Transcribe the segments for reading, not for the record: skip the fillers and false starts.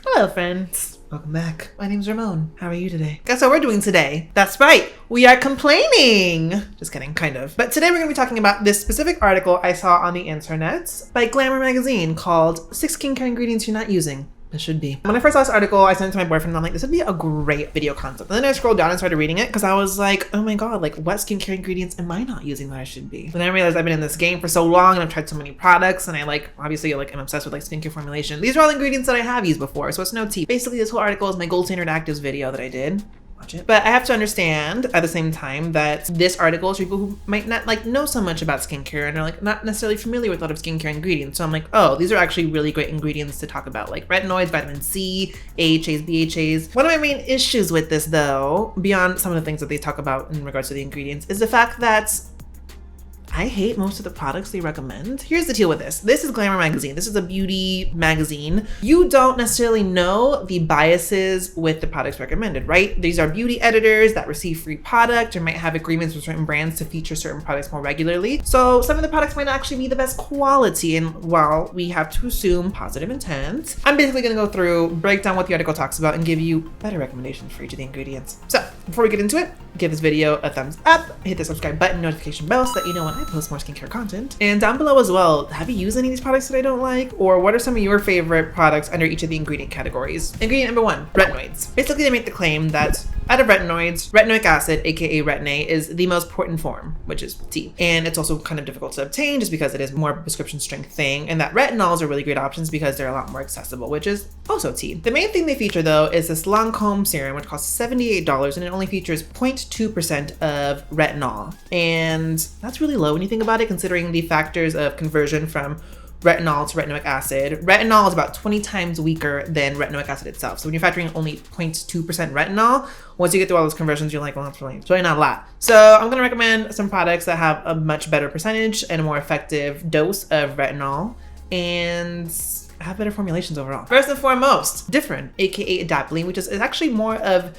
Hello friends, welcome back. My name's Ramon. How are you today? Guess what we're doing today? That's right, we are complaining. Just kidding, kind of. But today we're gonna be talking about this specific article I saw on the internet by Glamour Magazine called 6 Skincare Ingredients You're Not Using. This should be. When I first saw this article, I sent it to my boyfriend and I'm like, this would be a great video concept. And then I scrolled down and started reading it because I was like, oh my God, like what skincare ingredients am I not using that I should be? And I realized I've been in this game for so long and I've tried so many products and I obviously I'm obsessed with skincare formulation. These are all ingredients that I have used before, so it's no tea. Basically, this whole article is my gold standard actives video that I did. It. But I have to understand at the same time that this article is for people who might not know so much about skincare and are not necessarily familiar with a lot of skincare ingredients. So I'm like, oh, these are actually really great ingredients to talk about, like retinoids, vitamin C, AHAs, BHAs. One of my main issues with this though, beyond some of the things that they talk about in regards to the ingredients, is the fact that I hate most of the products they recommend. Here's the deal with this. This is Glamour Magazine. This is a beauty magazine. You don't necessarily know the biases with the products recommended, right? These are beauty editors that receive free product or might have agreements with certain brands to feature certain products more regularly. So some of the products might not actually be the best quality. And while we have to assume positive intent, I'm basically gonna go through, break down what the article talks about and give you better recommendations for each of the ingredients. So before we get into it, give this video a thumbs up, hit the subscribe button, notification bell so that you know when I post more skincare content. And down below as well, have you used any of these products that I don't like? Or what are some of your favorite products under each of the ingredient categories? Ingredient number 1, retinoids. Basically, they make the claim that out of retinoids, retinoic acid, aka retin-A, is the most potent form, which is tea. And it's also kind of difficult to obtain just because it is more prescription strength thing. And that retinols are really great options because they're a lot more accessible, which is also tea. The main thing they feature though is this Lancome serum, which costs $78 and it only features 0.2% of retinol. And that's really low when you think about it, considering the factors of conversion from retinol to retinoic acid. Retinol is about 20 times weaker than retinoic acid itself. So when you're factoring only 0.2% retinol, once you get through all those conversions, you're like, well, it's really not a lot. So I'm gonna recommend some products that have a much better percentage and a more effective dose of retinol and have better formulations overall. First and foremost, Differin, aka adapalene, which is actually more of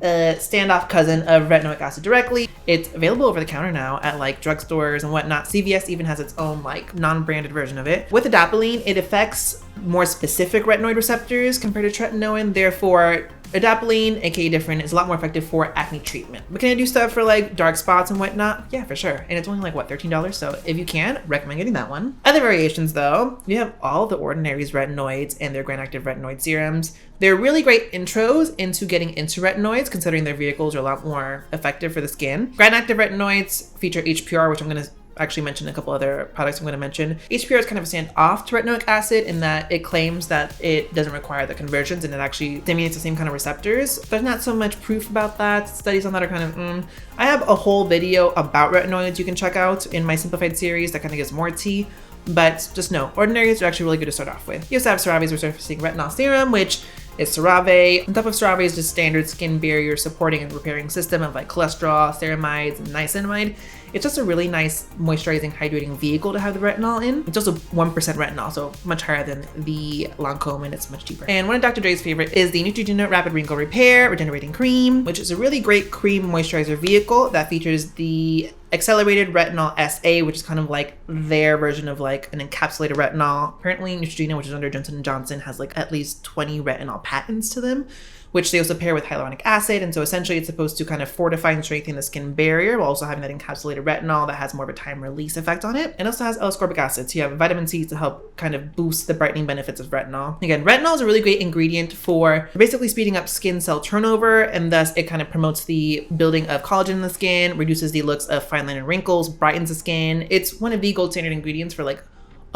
a standoff cousin of retinoic acid directly. It's available over the counter now at drugstores and whatnot. CVS even has its own non-branded version of it. With adapalene, it affects more specific retinoid receptors compared to tretinoin. Therefore, adapalene, aka Differin, is a lot more effective for acne treatment. But can I do stuff for dark spots and whatnot? Yeah, for sure. And it's only what, $13? So if you can, recommend getting that one. Other variations though, you have all the Ordinary's retinoids and their gram-active retinoid serums. They're really great intros into getting into retinoids, considering their vehicles are a lot more effective for the skin. Gram-active retinoids feature HPR, which I'm gonna actually mention a couple other products I'm going to mention. HPR is kind of a stand-off to retinoic acid in that it claims that it doesn't require the conversions and it actually stimulates the same kind of receptors. There's not so much proof about that. Studies on that are kind of I have a whole video about retinoids you can check out in my simplified series that kind of gives more tea. But just know, Ordinaries are actually really good to start off with. You also have CeraVe's resurfacing retinol serum, which is CeraVe. On top of CeraVe is just standard skin barrier supporting and repairing system of cholesterol, ceramides, and niacinamide. It's just a really nice moisturizing, hydrating vehicle to have the retinol in. It's also 1% retinol, so much higher than the Lancome and it's much cheaper. And one of Dr. Dre's favorite is the Neutrogena Rapid Wrinkle Repair Regenerating Cream, which is a really great cream moisturizer vehicle that features the accelerated retinol SA, which is kind of their version of an encapsulated retinol. Apparently Neutrogena, which is under Johnson & Johnson, has at least 20 retinol patents to them, which they also pair with hyaluronic acid. And so essentially it's supposed to kind of fortify and strengthen the skin barrier while also having that encapsulated retinol that has more of a time release effect on it. And also has L-ascorbic acid. So you have vitamin C to help kind of boost the brightening benefits of retinol. Again, retinol is a really great ingredient for basically speeding up skin cell turnover, and thus it kind of promotes the building of collagen in the skin, reduces the looks of fine line and wrinkles, brightens the skin. It's one of the gold standard ingredients for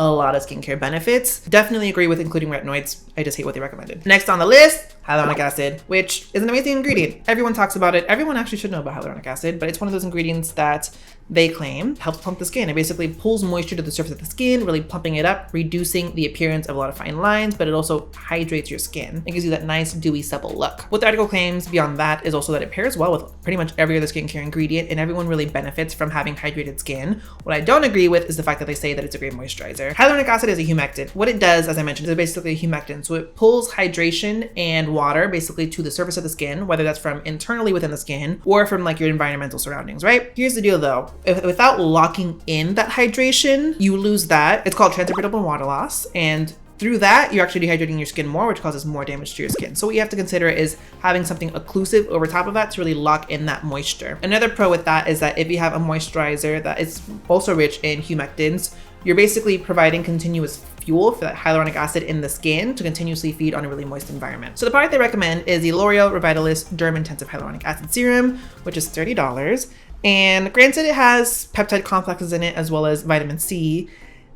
a lot of skincare benefits. Definitely agree with including retinoids. I just hate what they recommended. Next on the list, hyaluronic acid, which is an amazing ingredient. Everyone talks about it. Everyone actually should know about hyaluronic acid, but it's one of those ingredients that they claim helps plump the skin. It basically pulls moisture to the surface of the skin, really pumping it up, reducing the appearance of a lot of fine lines, but it also hydrates your skin. It gives you that nice, dewy, supple look. What the article claims beyond that is also that it pairs well with pretty much every other skincare ingredient, and everyone really benefits from having hydrated skin. What I don't agree with is the fact that they say that it's a great moisturizer. Hyaluronic acid is a humectant. What it does, as I mentioned, is basically a humectant. So it pulls hydration and water basically to the surface of the skin, whether that's from internally within the skin or from your environmental surroundings, right? Here's the deal though. Without locking in that hydration, you lose that. It's called transfer and water loss. And through that, you're actually dehydrating your skin more, which causes more damage to your skin. So what you have to consider is having something occlusive over top of that to really lock in that moisture. Another pro with that is that if you have a moisturizer that is also rich in humectants, you're basically providing continuous fuel for that hyaluronic acid in the skin to continuously feed on a really moist environment. So the product they recommend is the L'Oreal Revitalis Derm Intensive Hyaluronic Acid Serum, which is $30. And granted, it has peptide complexes in it as well as vitamin C.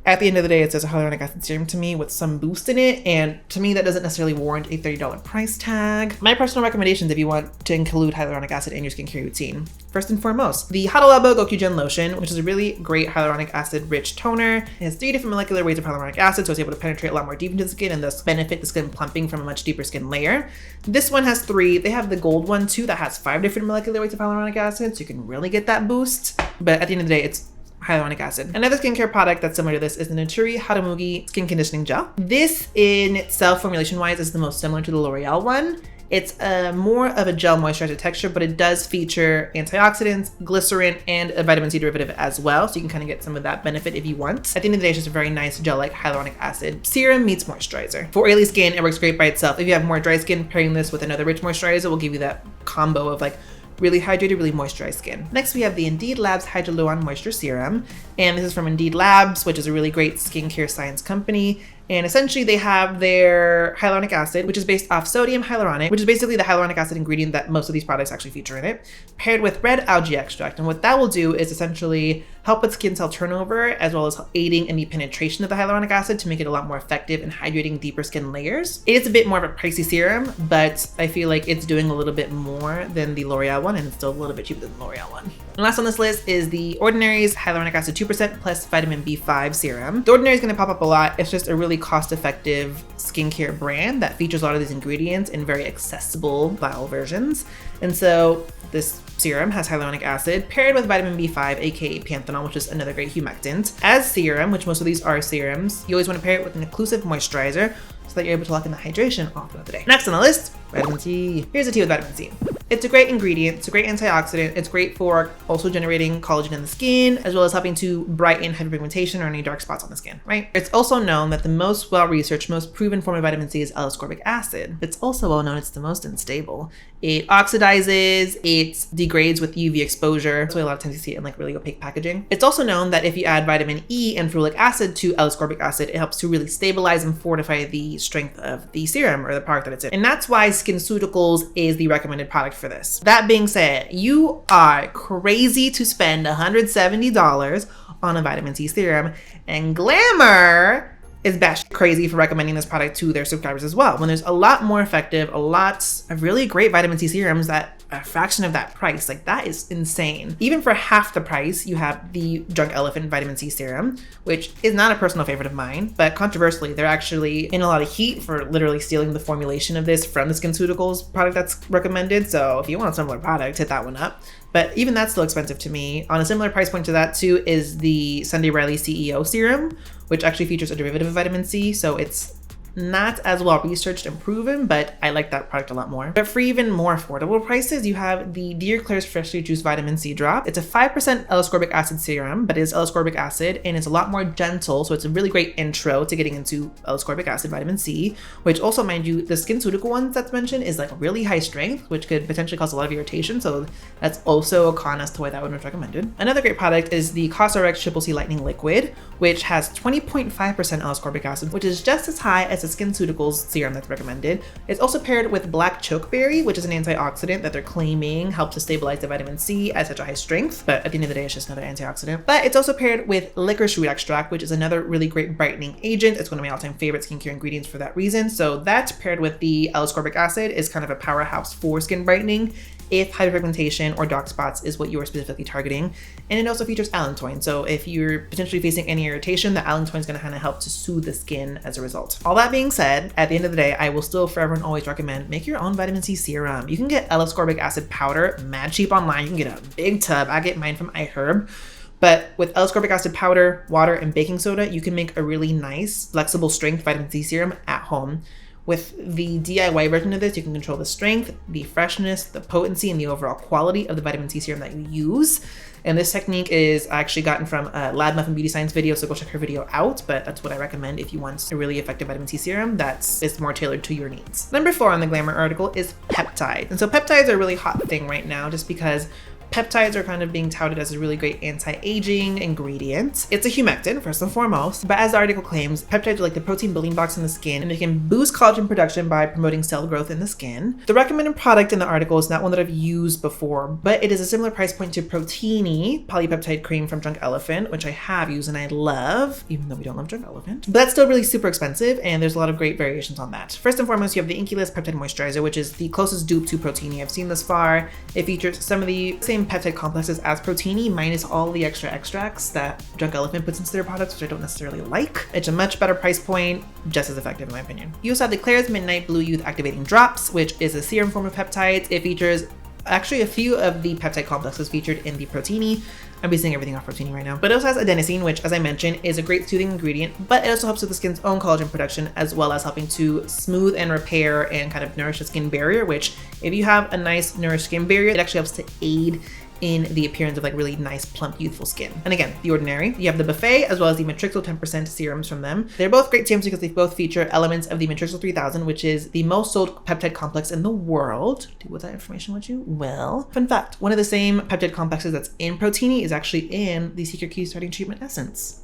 At the end of the day, it says a hyaluronic acid serum to me with some boost in it, and to me that doesn't necessarily warrant a $30 price tag. My personal recommendations if you want to include hyaluronic acid in your skincare routine. First and foremost, the Hada Labo Gokyugen Lotion, which is a really great hyaluronic acid rich toner. It has 3 different molecular weights of hyaluronic acid, so it's able to penetrate a lot more deep into the skin and thus benefit the skin plumping from a much deeper skin layer. This one has 3. They have the gold one too that has 5 different molecular weights of hyaluronic acid, so you can really get that boost. But at the end of the day, it's hyaluronic acid. Another skincare product that's similar to this is the Naturi Haramugi Skin Conditioning Gel. This in itself, formulation wise, is the most similar to the L'Oreal one. It's more of a gel moisturizer texture, but it does feature antioxidants, glycerin, and a vitamin C derivative as well. So you can kind of get some of that benefit if you want. At the end of the day, it's just a very nice gel-like hyaluronic acid serum meets moisturizer. For oily skin, it works great by itself. If you have more dry skin, pairing this with another rich moisturizer will give you that combo of like really hydrated, really moisturized skin. Next, we have the Indeed Labs Hyaluron Moisture Serum. And this is from Indeed Labs, which is a really great skincare science company. And essentially they have their hyaluronic acid, which is based off sodium hyaluronic, which is basically the hyaluronic acid ingredient that most of these products actually feature in it, paired with red algae extract. And what that will do is essentially help with skin cell turnover, as well as aiding in the penetration of the hyaluronic acid to make it a lot more effective in hydrating deeper skin layers. It is a bit more of a pricey serum, but I feel like it's doing a little bit more than the L'Oreal one, and it's still a little bit cheaper than the L'Oreal one. And last on this list is the Ordinary's Hyaluronic Acid 2% plus vitamin B5 serum. The Ordinary is going to pop up a lot. It's just a really cost-effective skincare brand that features a lot of these ingredients in very accessible vial versions. And so this serum has hyaluronic acid paired with vitamin B5, aka panthenol, which is another great humectant. As serum, which most of these are serums, you always want to pair it with an occlusive moisturizer so that you're able to lock in the hydration all throughout the day. Next on the list, vitamin C. Here's the tea with vitamin C. It's a great ingredient, it's a great antioxidant, it's great for also generating collagen in the skin, as well as helping to brighten hyperpigmentation or any dark spots on the skin, right? It's also known that the most well-researched, most proven form of vitamin C is L-ascorbic acid. It's also well known it's the most unstable. It oxidizes, it degrades with UV exposure. That's why a lot of times you see it in like really opaque packaging. It's also known that if you add vitamin E and ferulic acid to L-ascorbic acid, it helps to really stabilize and fortify the strength of the serum or the product that it's in. And that's why SkinCeuticals is the recommended product for this. That being said, you are crazy to spend $170 on a vitamin C serum, and Glamour is batshit crazy for recommending this product to their subscribers as well, when there's a lot more effective, a lot of really great vitamin C serums that a fraction of that price. Like, that is insane. Even for half the price, you have the Drunk Elephant vitamin C serum, which is not a personal favorite of mine, but controversially, they're actually in a lot of heat for literally stealing the formulation of this from the SkinCeuticals product that's recommended. So if you want a similar product, hit that one up. But even that's still expensive to me. On a similar price point to that too is the Sunday Riley CEO serum, which actually features a derivative of vitamin C. So it's not as well researched and proven, but I like that product a lot more. But for even more affordable prices, you have the Dear Claire's Freshly Juiced Vitamin C Drop. It's a 5% L-ascorbic acid serum, but it is L-ascorbic acid and it's a lot more gentle. So it's a really great intro to getting into L-ascorbic acid vitamin C, which also, mind you, the SkinCeutical ones that's mentioned is like really high strength, which could potentially cause a lot of irritation. So that's also a con as to why that one was recommended. Another great product is the COSRX Triple C Lightning Liquid, which has 20.5% L-ascorbic acid, which is just as high as the SkinCeuticals serum that's recommended. It's also paired with black chokeberry, which is an antioxidant that they're claiming helps to stabilize the vitamin C at such a high strength, but at the end of the day, it's just another antioxidant. But it's also paired with licorice root extract, which is another really great brightening agent. It's one of my all-time favorite skincare ingredients for that reason. So that paired with the L-ascorbic acid is kind of a powerhouse for skin brightening if hyperpigmentation or dark spots is what you are specifically targeting. And it also features allantoin. So if you're potentially facing any irritation, the allantoin is going to kind of help to soothe the skin as a result. All that being said, at the end of the day, I will still forever and always recommend make your own vitamin C serum. You can get L-ascorbic acid powder mad cheap online. You can get a big tub. I get mine from iHerb. But with L-ascorbic acid powder, water, and baking soda, you can make a really nice, flexible strength vitamin C serum at home, With the DIY version of this, you can control the strength, the freshness, the potency, and the overall quality of the vitamin C serum that you use. And this technique is actually gotten from a Lab Muffin Beauty Science video, so go check her video out, but that's what I recommend if you want a really effective vitamin C serum is more tailored to your needs. Number 4 on the Glamour article is peptides. And so peptides are a really hot thing right now just because peptides are kind of being touted as a really great anti-aging ingredient. It's a humectant, first and foremost, but as the article claims, peptides are like the protein building blocks in the skin, and they can boost collagen production by promoting cell growth in the skin. The recommended product in the article is not one that I've used before, but it is a similar price point to Proteini polypeptide cream from Drunk Elephant, which I have used and I love, even though we don't love Drunk Elephant. But that's still really super expensive, and there's a lot of great variations on that. First and foremost, you have the Inculus Peptide Moisturizer, which is the closest dupe to Proteini I've seen thus far. It features some of the same peptide complexes as Proteini, minus all the extra extracts that Drunk Elephant puts into their products, which I don't necessarily like. It's a much better price point, just as effective in my opinion. You also have the Claire's Midnight Blue Youth Activating Drops, which is a serum form of peptides. It features actually a few of the peptide complexes featured in the Proteini. I'm basing everything off Proteini right now. But it also has adenosine, which, as I mentioned, is a great soothing ingredient, but it also helps with the skin's own collagen production, as well as helping to smooth and repair and kind of nourish the skin barrier, which if you have a nice nourished skin barrier, it actually helps to aid in the appearance of like really nice, plump, youthful skin. And again, The Ordinary, you have the Buffet as well as the Matrixyl 10% serums from them. They're both great serums because they both feature elements of the Matrixyl 3000, which is the most sold peptide complex in the world. Do with that information with you? Well, fun fact, one of the same peptide complexes that's in Proteini is actually in the Secret Key Starting Treatment Essence.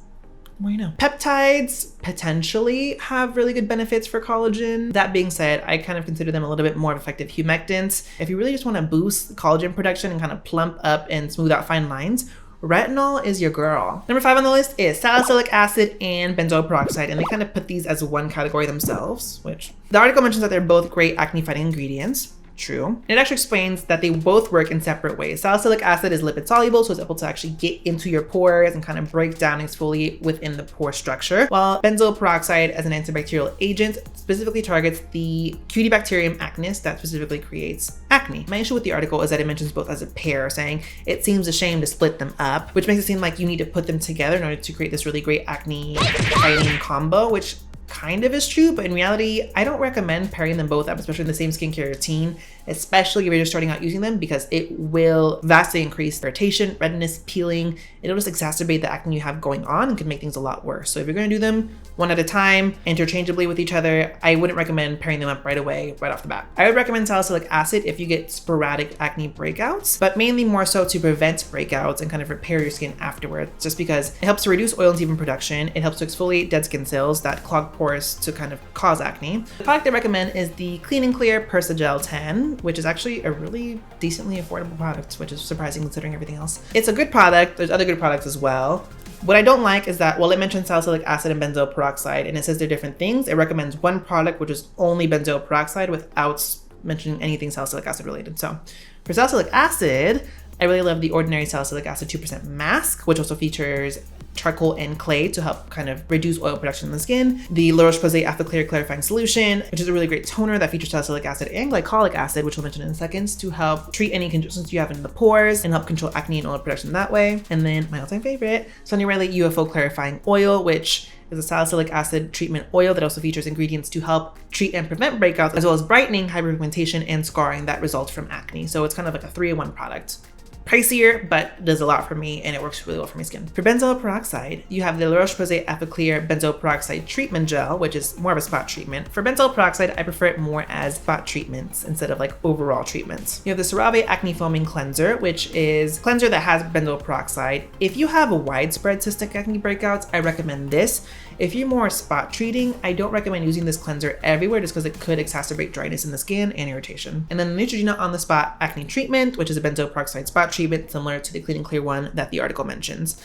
Well, you know. Peptides potentially have really good benefits for collagen. That being said, I kind of consider them a little bit more effective humectants. If you really just want to boost collagen production and kind of plump up and smooth out fine lines, retinol is your girl. Number 5 on the list is salicylic acid and benzoyl peroxide, and they kind of put these as one category themselves, which the article mentions that they're both great acne fighting ingredients. True. It actually explains that they both work in separate ways. Salicylic acid is lipid soluble, so it's able to actually get into your pores and kind of break down and exfoliate within the pore structure, while benzoyl peroxide as an antibacterial agent specifically targets the Cutibacterium acnes that specifically creates acne. My issue with the article is that it mentions both as a pair, saying it seems a shame to split them up, which makes it seem like you need to put them together in order to create this really great acne fighting combo, which kind of is true, but in reality, I don't recommend pairing them both up, especially in the same skincare routine, especially if you're just starting out using them, because it will vastly increase irritation, redness, peeling. It'll just exacerbate the acne you have going on and can make things a lot worse. So if you're going to do them one at a time, interchangeably with each other, I wouldn't recommend pairing them up right away, right off the bat. I would recommend salicylic acid if you get sporadic acne breakouts, but mainly more so to prevent breakouts and kind of repair your skin afterwards, just because it helps to reduce oil and sebum production. It helps to exfoliate dead skin cells that clog pores to kind of cause acne. The product I recommend is the Clean and Clear Persagel 10, which is actually a really decently affordable product, which is surprising considering everything else. It's a good product. There's other good products as well. What I don't like is that while it mentions salicylic acid and benzoyl peroxide and it says they're different things, it recommends one product which is only benzoyl peroxide without mentioning anything salicylic acid related. So for salicylic acid, I really love the Ordinary Salicylic Acid 2% mask, which also features charcoal and clay to help kind of reduce oil production in the skin. The La Roche-Posay After-Clear Clarifying Solution, which is a really great toner that features salicylic acid and glycolic acid, which we'll mention in seconds, to help treat any congestions you have in the pores and help control acne and oil production that way. And then my all-time favorite, Sonia Riley UFO Clarifying Oil, which is a salicylic acid treatment oil that also features ingredients to help treat and prevent breakouts, as well as brightening, hyperpigmentation, and scarring that results from acne. So it's kind of like a 3-in-1 product. Pricier, but does a lot for me and it works really well for my skin. For benzoyl peroxide, you have the La Roche-Posay After-Clear Benzoyl Peroxide Treatment Gel, which is more of a spot treatment. For benzoyl peroxide, I prefer it more as spot treatments instead of like overall treatments. You have the CeraVe Acne Foaming Cleanser, which is a cleanser that has benzoyl peroxide. If you have a widespread cystic acne breakouts, I recommend this. If you're more spot treating, I don't recommend using this cleanser everywhere just because it could exacerbate dryness in the skin and irritation. And then the Neutrogena On The Spot Acne Treatment, which is a benzoyl peroxide spot treatment similar to the Clean and Clear one that the article mentions.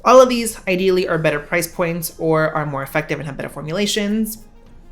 All of these ideally are better price points or are more effective and have better formulations.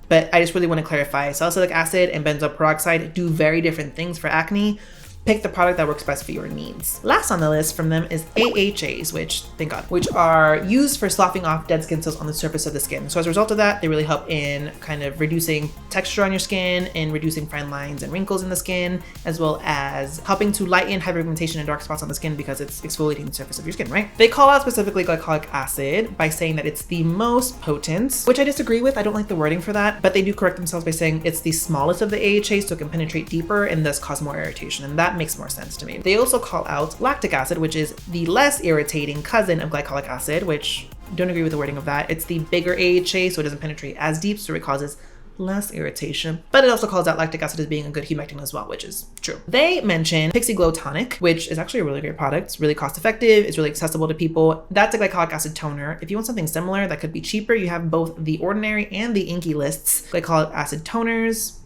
But I just really want to clarify, salicylic acid and benzoyl peroxide do very different things for acne. pick the product that works best for your needs. Last on the list from them is AHAs, which, thank God, which are used for sloughing off dead skin cells on the surface of the skin. So as a result of that, they really help in kind of reducing texture on your skin and reducing fine lines and wrinkles in the skin, as well as helping to lighten hyperpigmentation and dark spots on the skin because it's exfoliating the surface of your skin, right? They call out specifically glycolic acid by saying that it's the most potent, which I disagree with. I don't like the wording for that, but they do correct themselves by saying it's the smallest of the AHAs, so it can penetrate deeper and thus cause more irritation, and that makes more sense to me. They also call out lactic acid, which is the less irritating cousin of glycolic acid, which don't agree with the wording of that. It's the bigger AHA, so it doesn't penetrate as deep, so it causes less irritation, but it also calls out lactic acid as being a good humectant as well, which is true. They mention Pixie Glow Tonic, which is actually a really great product. It's really cost effective. It's really accessible to people. That's a glycolic acid toner. If you want something similar that could be cheaper, you have both the ordinary and the inky lists glycolic acid toners.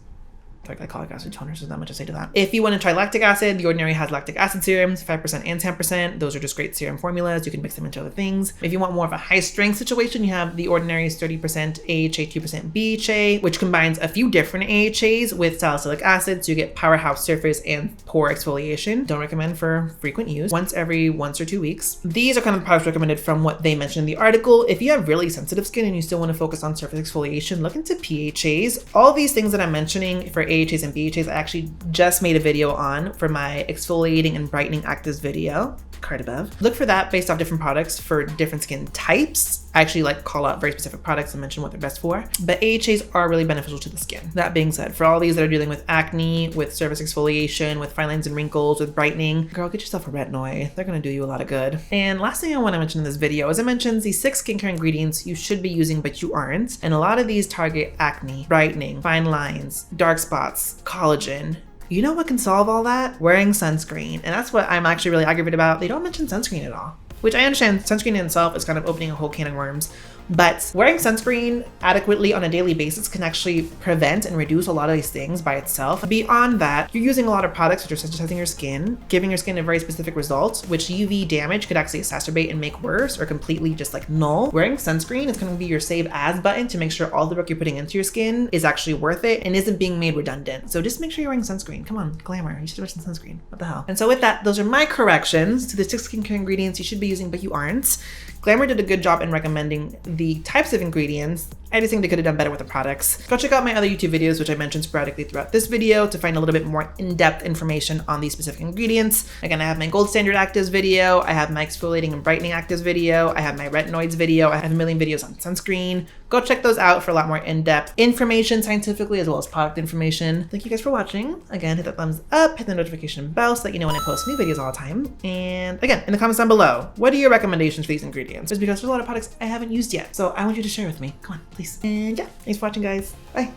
Glycolic acid toners, there's not much to say to that. If you want to try lactic acid, the ordinary has lactic acid serums, 5% and 10%. Those are just great serum formulas. You can mix them into other things. If you want more of a high strength situation, you have the ordinary's 30% AHA, 2% BHA, which combines a few different AHAs with salicylic acid, so you get powerhouse surface and pore exfoliation. Don't recommend for frequent use, once every 1 or 2 weeks. These are kind of the products recommended from what they mentioned in the article. If you have really sensitive skin and you still want to focus on surface exfoliation, look into PHAs. All these things that I'm mentioning for AHAs and BHAs, I actually just made a video on for my exfoliating and brightening actives video, card above. Look for that based off different products for different skin types. I actually like call out very specific products and mention what they're best for, but AHAs are really beneficial to the skin. That being said, for all these that are dealing with acne, with surface exfoliation, with fine lines and wrinkles, with brightening, girl, get yourself a retinoid. They're gonna do you a lot of good. And last thing I wanna mention in this video, as I mentioned, the 6 skincare ingredients you should be using, but you aren't. And a lot of these target acne, brightening, fine lines, dark spots, collagen. You know what can solve all that? Wearing sunscreen. And that's what I'm actually really aggravated about. They don't mention sunscreen at all, which I understand sunscreen in itself is kind of opening a whole can of worms. But wearing sunscreen adequately on a daily basis can actually prevent and reduce a lot of these things by itself. Beyond that, you're using a lot of products which are sensitizing your skin, giving your skin a very specific result, which UV damage could actually exacerbate and make worse or completely just like null. Wearing sunscreen is going to be your save as button to make sure all the work you're putting into your skin is actually worth it and isn't being made redundant. So just make sure you're wearing sunscreen. Come on, Glamour, you should have mentioned sunscreen. What the hell? And so with that, those are my corrections to the 6 skincare ingredients you should be using, but you aren't. Glamour did a good job in recommending the types of ingredients. I just think they could have done better with the products. Go check out my other YouTube videos, which I mentioned sporadically throughout this video, to find a little bit more in-depth information on these specific ingredients. Again, I have my gold standard actives video, I have my exfoliating and brightening actives video, I have my retinoids video, I have a million videos on sunscreen. Go check those out for a lot more in-depth information scientifically, as well as product information. Thank you guys for watching. Again, hit that thumbs up, hit the notification bell so that you know when I post new videos all the time. And again, in the comments down below, what are your recommendations for these ingredients? Just because there's a lot of products I haven't used yet, so I want you to share with me. Come on, please. And yeah, thanks for watching, guys. Bye.